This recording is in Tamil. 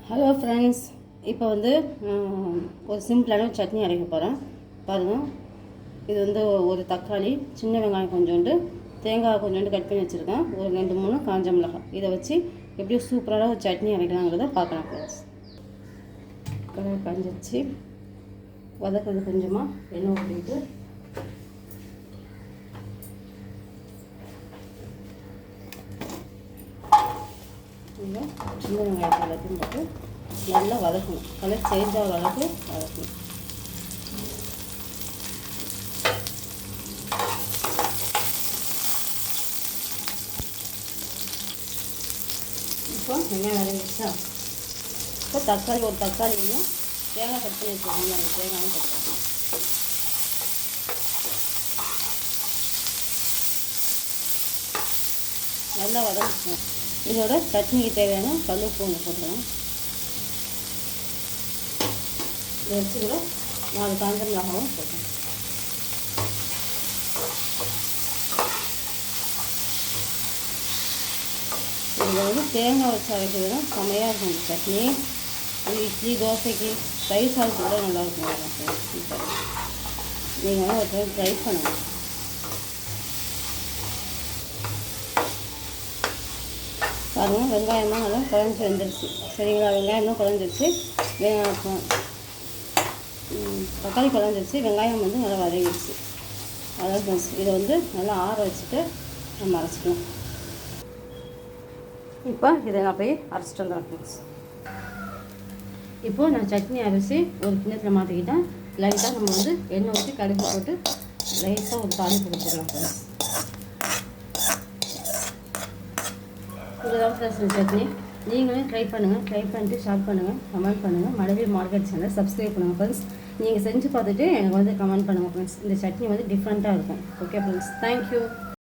ஹலோ ஃப்ரெண்ட்ஸ், இப்போ வந்து ஒரு சிம்பிளான சட்னி அரைக்க போகிறேன். பாருங்கள், இது வந்து ஒரு தக்காளி, சின்ன வெங்காயம் கொஞ்சோண்டு, தேங்காய் கொஞ்சோண்டு கட் பண்ணி வச்சுருக்கேன், ஒரு 2-3 காஞ்ச மிளகாய். இதை வச்சு எப்படி சூப்பரான ஒரு சட்னி அரைக்கலாங்கிறத பார்க்கலாம் ஃப்ரெண்ட்ஸ். கலர் காஞ்சிச்சு, வதக்கிறது கொஞ்சமாக எண்ணெய் ஊற்றிட்டு சின்ன வெங்காயத்தை எல்லாத்தையும் போட்டு நல்லா வதக்கணும். கலர் சேஞ்ச் ஆகிற அளவுக்கு வதக்கணும். இப்போ வெங்காயம் வதங்கிடுச்சா? இப்போ தக்காளி, ஒரு தக்காளியும் தேங்காய் கட் பண்ணி வச்சுருக்கோம், அந்த தேங்காயும் போட்டுக்கணும். நல்லா வதக்கணும். இதோட சட்னிக்கு தேவையான கல்லுப்பு ஒன்று போட்டுக்கலாம். இதை வச்சு கூட 4 காஞ்ச மிளகாவும் போட்டோம். இதில் வந்து தேங்காய் வச்சு அரைக்கிறதுனா செம்மையாக இருக்கும் இந்த சட்னி. இட்லி, தோசைக்கு, தயிர் சாதத்துக்கு கூட நல்லாயிருக்கும். நீங்கள் வந்து ஒரு ட்ரை பண்ணுங்கள். பாருங்கள், வெங்காயமாக நல்லா குழஞ்சி வந்துடுச்சு. சரிங்களா? வெங்காயம்லாம் குழஞ்சிருச்சு, தக்காளி குழஞ்சிருச்சு, வெங்காயம் வந்து நல்லா வதங்கிடுச்சு. அதாவது இதை வந்து நல்லா ஆற வச்சுட்டு நம்ம அரைச்சிக்கலாம். இப்போ இதை நான் போய் அரைச்சிட்டு வந்துடுறேன் ஃப்ரெண்ட்ஸ். இப்போது நான் சட்னி அரைச்சி ஒரு கிண்ணத்தில் மாற்றிக்கிட்டேன். லைட்டாக நம்ம வந்து எண்ணெய் ஊற்றி கடுகு போட்டு லைட்டாக ஒரு தாளிப்பு கொடுத்துக்கலாம் ஃப்ரெண்ட்ஸ். இதுதான் ஃப்ரெண்ட்ஸ் சட்னி. நீங்களும் ட்ரை பண்ணுங்கள். ட்ரை பண்ணிட்டு ஷேர் பண்ணுங்கள், கமெண்ட் பண்ணுங்கள். மழவி மார்க்கெட் சேனலை சப்ஸ்கிரைப் பண்ணுங்கள் ஃப்ரெண்ட்ஸ். நீங்கள் செஞ்சு பார்த்துட்டு எனக்கு வந்து கமெண்ட் பண்ணுங்கள் ஃப்ரெண்ட்ஸ். இந்த சட்னி வந்து டிஃப்ரெண்ட்டாக இருக்கும். Okay friends, thank you.